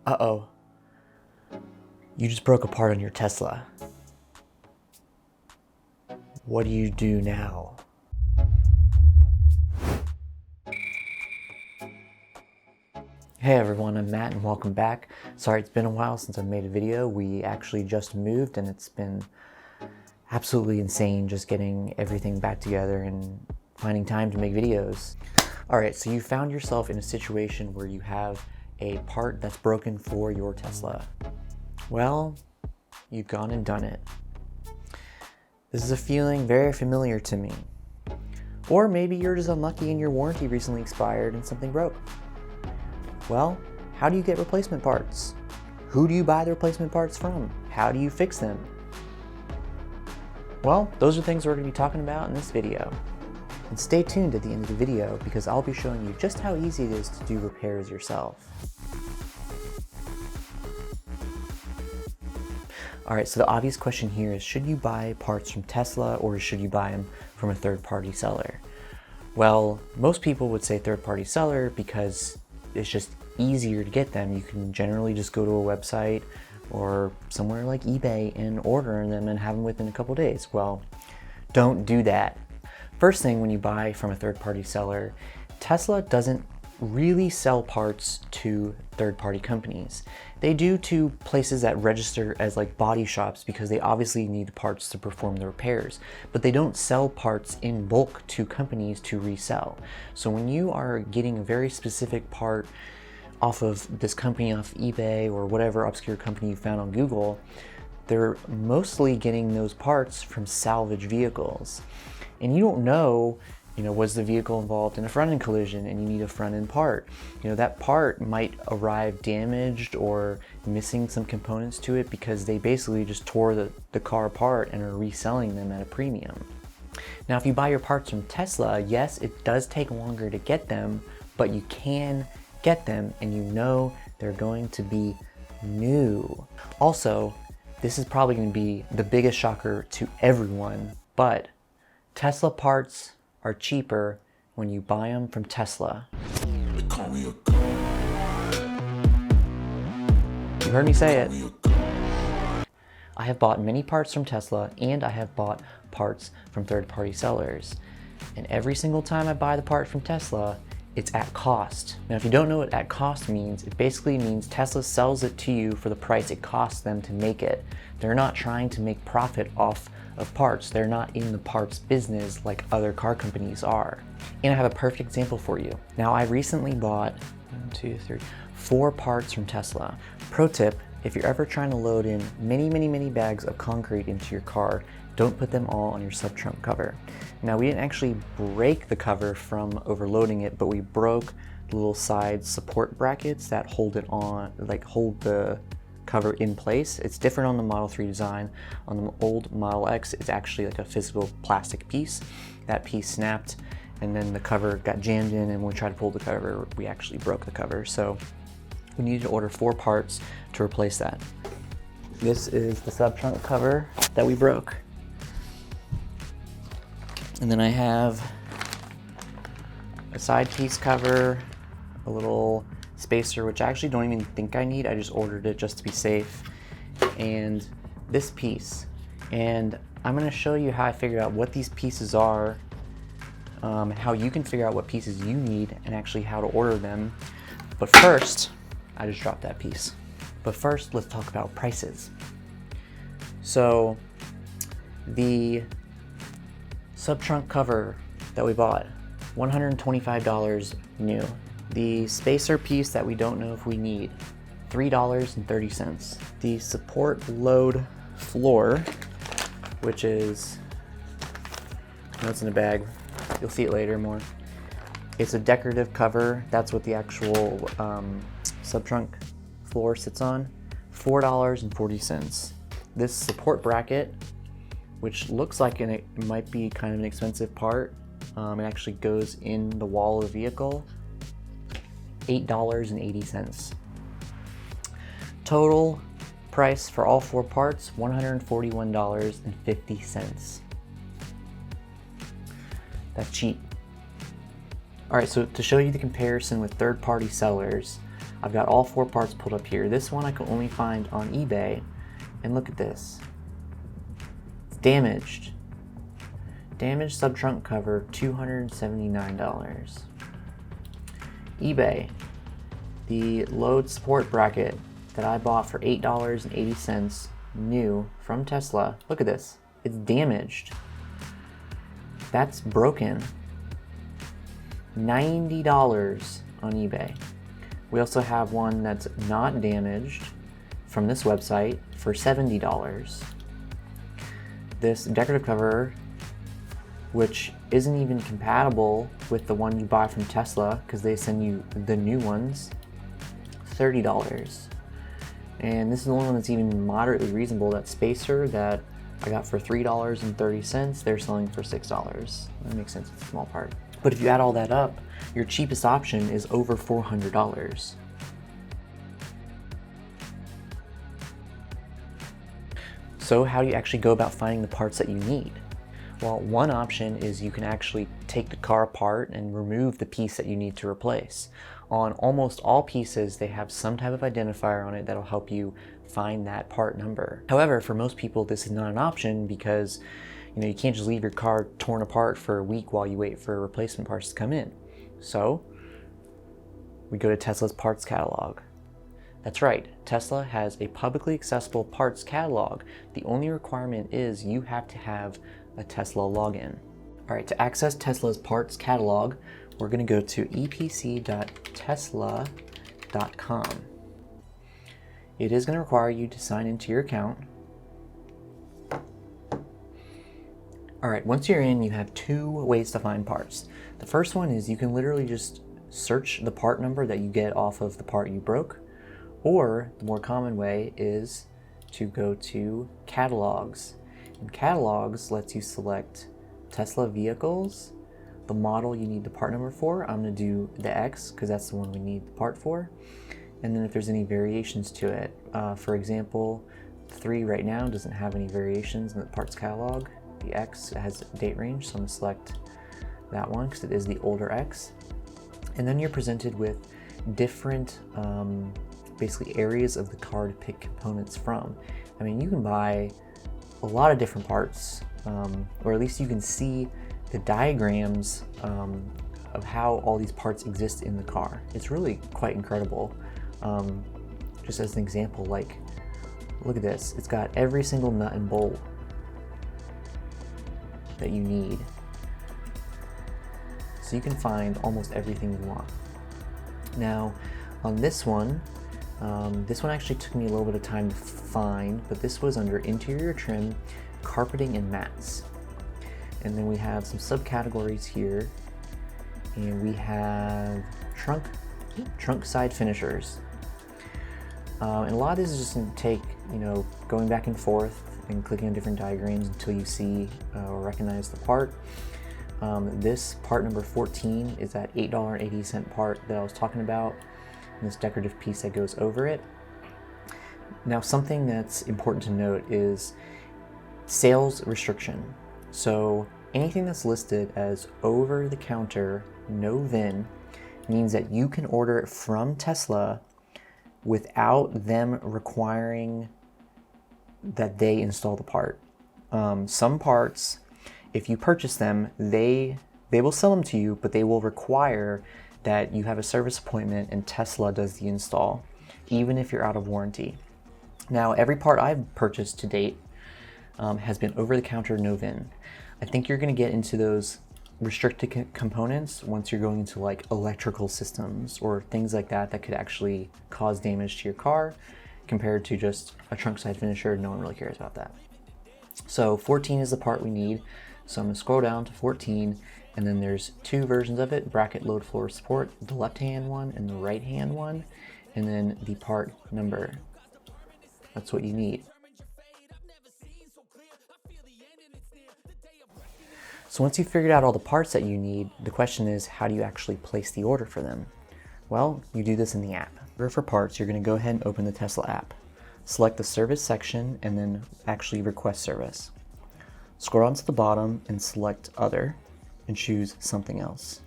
Uh-oh. You just broke a part on your Tesla. What do you do now? Hey everyone, I'm Matt and welcome back. Sorry it's been a while since I've made a video. We actually just moved and it's been absolutely insane just getting everything back together and finding time to make videos. Alright, so you found yourself in a situation where you have a part that's broken for your Tesla. Well, you've gone and done it. This is a feeling very familiar to me. Or maybe you're just unlucky and your warranty recently expired and something broke. Well, how do you get replacement parts? Who do you buy the replacement parts from? How do you fix them? Well, those are things we're going to be talking about in this video. And stay tuned at the end of the video because I'll be showing you just how easy it is to do repairs yourself. Alright, so the obvious question here is, should you buy parts from Tesla or should you buy them from a third-party seller? Well, most people would say third-party seller because it's just easier to get them. You can generally just go to a website or somewhere like eBay and order them and have them within a couple days. Well, don't do that. First thing, when you buy from a third-party seller, Tesla doesn't really sell parts to third-party companies. They do to places that register as like body shops because they obviously need parts to perform the repairs, but they don't sell parts in bulk to companies to resell. So when you are getting a very specific part off of this company off eBay or whatever obscure company you found on Google, they're mostly getting those parts from salvage vehicles. And you don't know, was the vehicle involved in a front-end collision and you need a front-end part? That part might arrive damaged or missing some components to it because they basically just tore the car apart and are reselling them at a premium. Now, if you buy your parts from Tesla, yes, it does take longer to get them, but you can get them and they're going to be new. Also, this is probably going to be the biggest shocker to everyone, but Tesla parts are cheaper when you buy them from Tesla. You heard me say it. I have bought many parts from Tesla and I have bought parts from third-party sellers. And every single time I buy the part from Tesla, it's at cost. Now, if you don't know what at cost means, it basically means Tesla sells it to you for the price it costs them to make it. They're not trying to make profit off of parts. They're not in the parts business like other car companies are. And I have a perfect example for you. Now, I recently bought 4 parts from Tesla. Pro tip, if you're ever trying to load in many bags of concrete into your car, don't put them all on your sub-trunk cover. Now, we didn't actually break the cover from overloading it, but we broke the little side support brackets that hold it on, hold the cover in place. It's different on the Model 3 design. On the old Model X, it's actually like a physical plastic piece. That piece snapped and then the cover got jammed in, and when we tried to pull the cover, we actually broke the cover. So we needed to order 4 parts to replace that. This is the sub-trunk cover that we broke. And then I have a side piece cover, a little spacer, which I actually don't even think I need. I just ordered it just to be safe. And this piece. And I'm going to show you how I figured out what these pieces are, how you can figure out what pieces you need, and actually how to order them. But first, I just dropped that piece. But first, let's talk about prices. So, the sub-trunk cover that we bought, $125 new. The spacer piece that we don't know if we need, $3.30. The support load floor, which is, it's in a bag, you'll see it later more. It's a decorative cover, that's what the actual sub-trunk floor sits on, $4.40. This support bracket, which looks like it might be kind of an expensive part, it actually goes in the wall of the vehicle, $8.80. Total price for all 4 parts, $141.50. That's cheap. All right, so to show you the comparison with third-party sellers, I've got all 4 parts pulled up here. This one I could only find on eBay, and look at this. It's damaged. Damaged sub-trunk cover, $279. eBay, the load support bracket that I bought for $8.80 new from Tesla. Look at this, it's damaged. That's broken. $90 on eBay. We also have one that's not damaged from this website for $70. This decorative cover, which isn't even compatible with the one you buy from Tesla because they send you the new ones, $30. And this is the only one that's even moderately reasonable. That spacer that I got for $3.30, they're selling for $6. That makes sense, it's a small part. But if you add all that up, your cheapest option is over $400. So how do you actually go about finding the parts that you need? Well, one option is you can actually take the car apart and remove the piece that you need to replace. On almost all pieces, they have some type of identifier on it that'll help you find that part number. However, for most people, this is not an option because you can't just leave your car torn apart for a week while you wait for replacement parts to come in. So we go to Tesla's parts catalog. That's right, Tesla has a publicly accessible parts catalog. The only requirement is you have to have a Tesla login. All right, to access Tesla's parts catalog, we're gonna go to epc.tesla.com. It is gonna require you to sign into your account. All right, once you're in, you have 2 ways to find parts. The first one is you can literally just search the part number that you get off of the part you broke, or the more common way is to go to catalogs. And catalogs lets you select Tesla vehicles, the model you need the part number for. I'm gonna do the X because that's the one we need the part for. And then if there's any variations to it, for example, 3 right now doesn't have any variations in the parts catalog. The X has a date range, so I'm gonna select that one because it is the older X. And then you're presented with different basically areas of the car to pick components from. I mean, you can buy a lot of different parts, or at least you can see the diagrams of how all these parts exist in the car. It's really quite incredible. Just as an example, like, look at this. It's got every single nut and bolt that you need. So you can find almost everything you want. Now, on this one actually took me a little bit of time to find, but this was under interior trim, carpeting, and mats. And then we have some subcategories here, and we have trunk side finishers. And a lot of this is just going to take, going back and forth and clicking on different diagrams until you see or recognize the part. This part number 14 is that $8.80 part that I was talking about, and this decorative piece that goes over it. Now, something that's important to note is sales restriction. So anything that's listed as over the counter, no VIN, means that you can order it from Tesla without them requiring that they install the part. Some parts, if you purchase them, they will sell them to you, but they will require that you have a service appointment and Tesla does the install, even if you're out of warranty. Now, every part I've purchased to date has been over the counter, no VIN. I think you're going to get into those restricted components once you're going into like electrical systems or things like that could actually cause damage to your car, compared to just a trunk side finisher. No one really cares about that. So 14 is the part we need. So I'm going to scroll down to 14, and then there's 2 versions of it: bracket load floor support, the left hand one and the right hand one, and then the part number. That's what you need. So once you've figured out all the parts that you need, the question is, how do you actually place the order for them? Well, you do this in the app. For parts, you're going to go ahead and open the Tesla app. Select the service section and then actually request service. Scroll down to the bottom and select other and choose something else.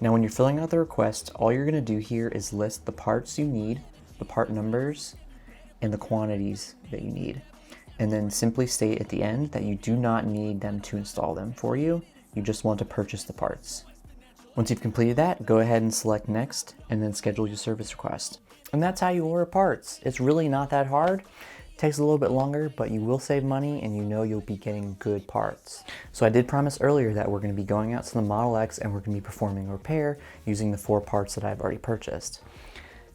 Now when you're filling out the request, all you're gonna do here is list the parts you need, the part numbers, and the quantities that you need. And then simply state at the end that you do not need them to install them for you. You just want to purchase the parts. Once you've completed that, go ahead and select next and then schedule your service request. And that's how you order parts. It's really not that hard. It takes a little bit longer, but you will save money and you know you'll be getting good parts. So I did promise earlier that we're gonna be going out to the Model X and we're gonna be performing a repair using the 4 parts that I've already purchased.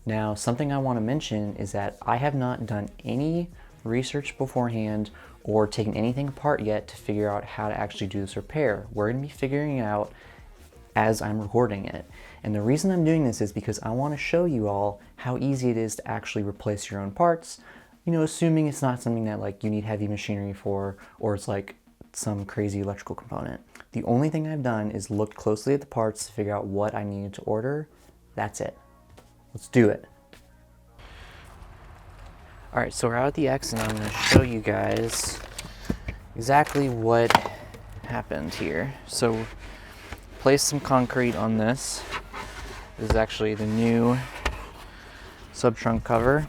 Now, something I wanna mention is that I have not done any research beforehand or taken anything apart yet to figure out how to actually do this repair. We're gonna be figuring it out as I'm recording it. And the reason I'm doing this is because I want to show you all how easy it is to actually replace your own parts, you know, assuming it's not something that like you need heavy machinery for, or it's like some crazy electrical component. The only thing I've done is looked closely at the parts to figure out what I needed to order. That's it. Let's do it. All right, so we're out at the X and I'm gonna show you guys exactly what happened here. So place some concrete on this. This is actually the new sub-trunk cover.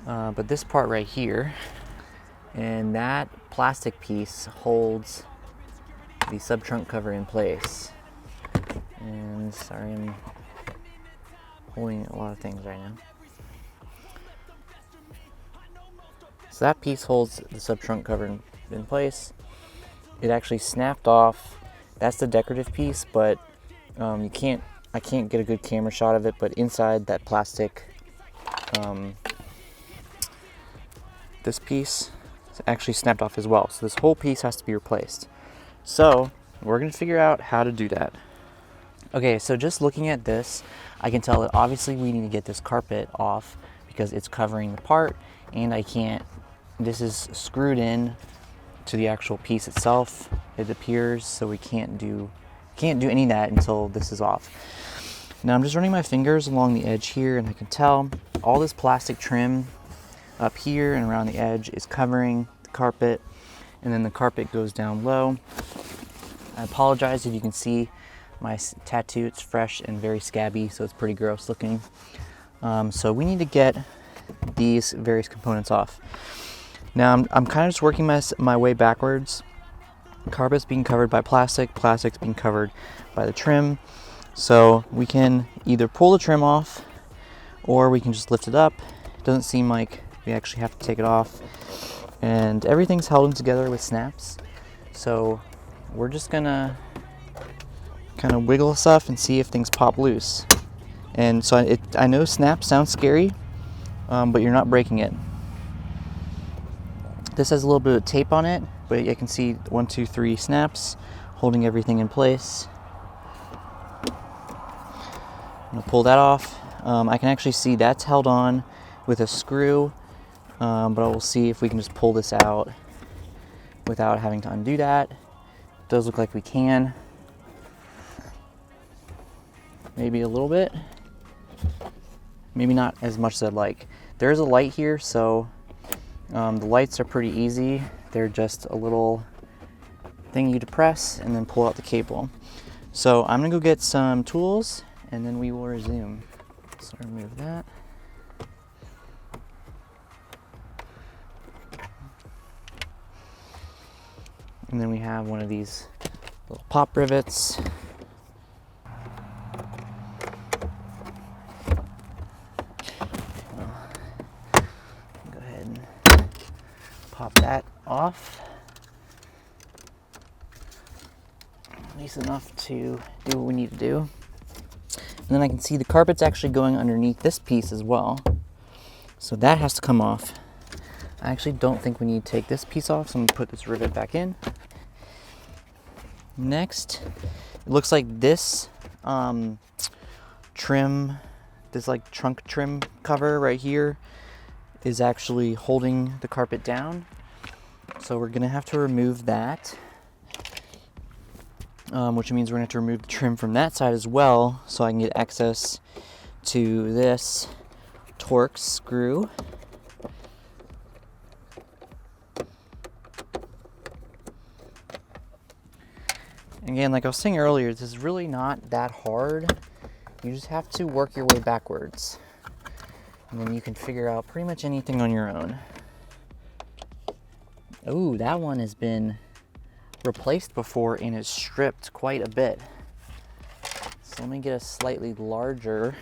But this part right here, and that plastic piece holds the sub-trunk cover in place. And sorry, I'm holding a lot of things right now. So that piece holds the sub-trunk cover in place. It actually snapped off. That's the decorative piece, but I can't get a good camera shot of it, but inside that plastic, this piece actually snapped off as well. So this whole piece has to be replaced. So we're gonna figure out how to do that. Okay, so just looking at this, I can tell that obviously we need to get this carpet off because it's covering the part, and this is screwed in to the actual piece itself, it appears, so we can't do any of that until this is off. Now I'm just running my fingers along the edge here, and I can tell all this plastic trim up here and around the edge is covering the carpet, and then the carpet goes down low. I apologize if you can see my tattoo. It's fresh and very scabby, so it's pretty gross looking. So we need to get these various components off. Now I'm kind of just working my way backwards. Carpet's being covered by plastic, plastic's being covered by the trim. So we can either pull the trim off or we can just lift it up. It doesn't seem like we actually have to take it off. And everything's held in together with snaps. So we're just gonna kind of wiggle stuff and see if things pop loose. And so I know snap sounds scary, but you're not breaking it. This has a little bit of tape on it, but you can see 1, 2, 3 snaps holding everything in place. I'm gonna pull that off. I can actually see that's held on with a screw, but we'll see if we can just pull this out without having to undo that. It does look like we can. Maybe a little bit. Maybe not as much as I'd like. There is a light here, so the lights are pretty easy. They're just a little thing you press and then pull out the cable. So I'm gonna go get some tools and then we will resume. So remove that. And then we have one of these little pop rivets. Go ahead and pop that off. At least enough to do what we need to do. And then I can see the carpet's actually going underneath this piece as well. So that has to come off. I actually don't think we need to take this piece off, so I'm gonna put this rivet back in. Next, it looks like this trim, this like trunk trim cover right here is actually holding the carpet down. So we're gonna have to remove that, which means we're gonna have to remove the trim from that side as well, so I can get access to this Torx screw. Again, like I was saying earlier, this is really not that hard. You just have to work your way backwards. And then you can figure out pretty much anything on your own. Oh, that one has been replaced before and is stripped quite a bit. So let me get a slightly larger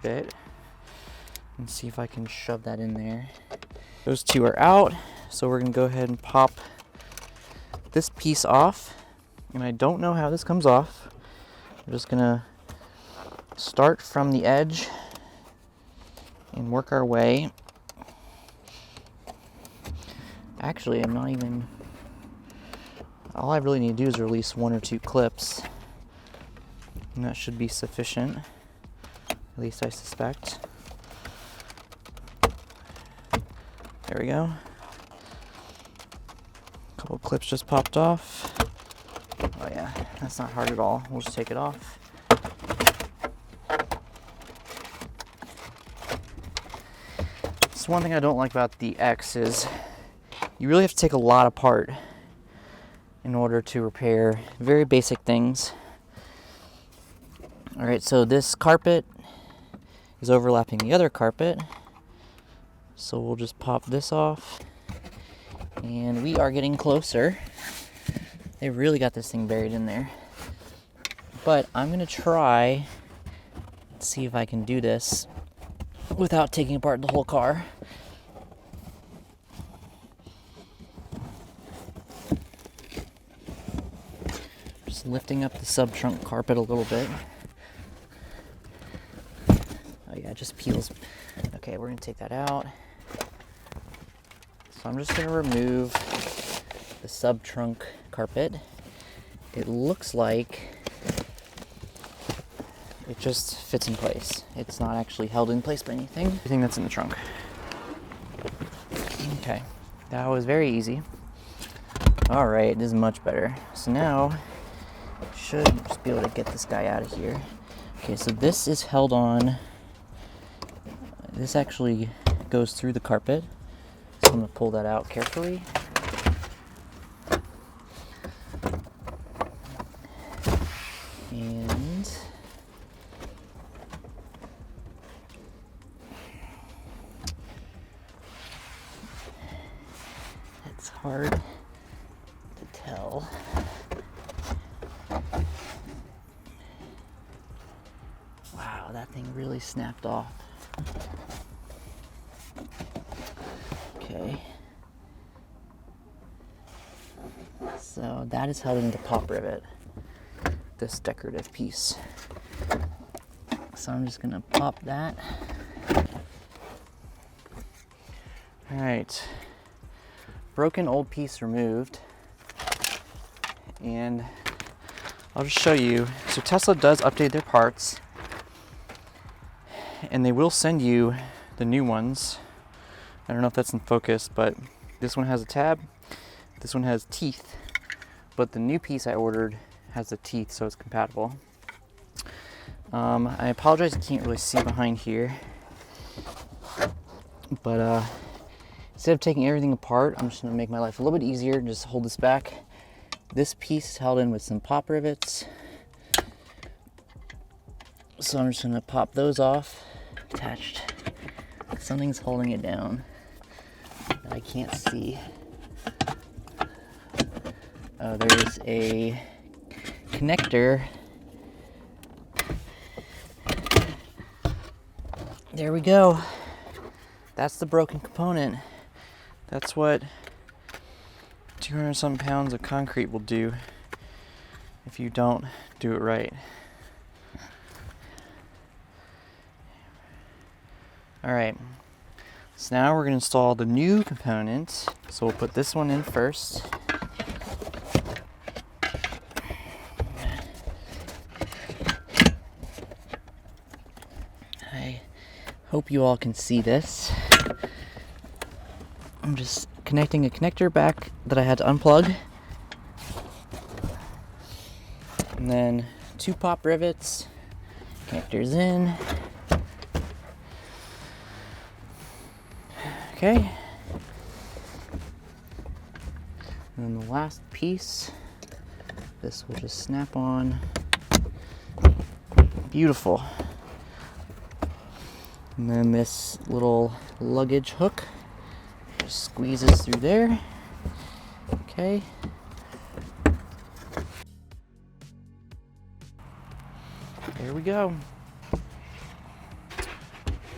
bit and see if I can shove that in there. Those two are out, so we're gonna go ahead and pop this piece off. And I don't know how this comes off. I'm just gonna start from the edge and work our way. Actually, I'm not even, all I really need to do is release 1 or 2 clips, and that should be sufficient, at least I suspect. There we go. A couple clips just popped off. Oh yeah, that's not hard at all. We'll just take it off. So one thing I don't like about the X is you really have to take a lot apart in order to repair very basic things. All right, so this carpet is overlapping the other carpet. So we'll just pop this off. And we are getting closer. They really got this thing buried in there. But I'm gonna try to see if I can do this without taking apart the whole car. Just lifting up the sub-trunk carpet a little bit. Oh yeah, it just peels. Okay, we're gonna take that out. So I'm just gonna remove the sub-trunk carpet. It looks like it just fits in place. It's not actually held in place by anything. Everything that's in the trunk. Okay, that was very easy. All right, this is much better. So now, should just be able to get this guy out of here. Okay, so this is held on. This actually goes through the carpet. So I'm gonna pull that out carefully. And it's hard to tell. Wow, that thing really snapped off. Okay. So that is held into pop rivet, this decorative piece. So I'm just gonna pop that. All right, broken old piece removed. And I'll just show you. So Tesla does update their parts, and they will send you the new ones. I don't know if that's in focus, but this one has a tab, this one has teeth, but the new piece I ordered has the teeth, so it's compatible. I apologize, I can't really see behind here, but instead of taking everything apart, I'm just gonna make my life a little bit easier and just hold this back. This piece is held in with some pop rivets, so I'm just gonna pop those off. Attached. Something's holding it down that I can't see. Oh, there's a connector. There we go. That's the broken component. That's what 200 some pounds of concrete will do if you don't do it right. All right, so now we're gonna install the new component. So we'll put this one in first. I hope you all can see this. I'm just connecting a connector back that I had to unplug. And then 2 pop rivets, connectors in. Okay. And then the last piece This will just snap on. Beautiful. And then this little luggage hook just squeezes through there. Okay. There we go.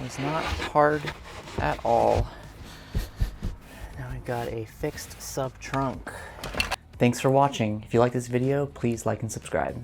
It's not hard at all. Now we've got a fixed sub trunk. Thanks for watching. If you like this video, please like and subscribe.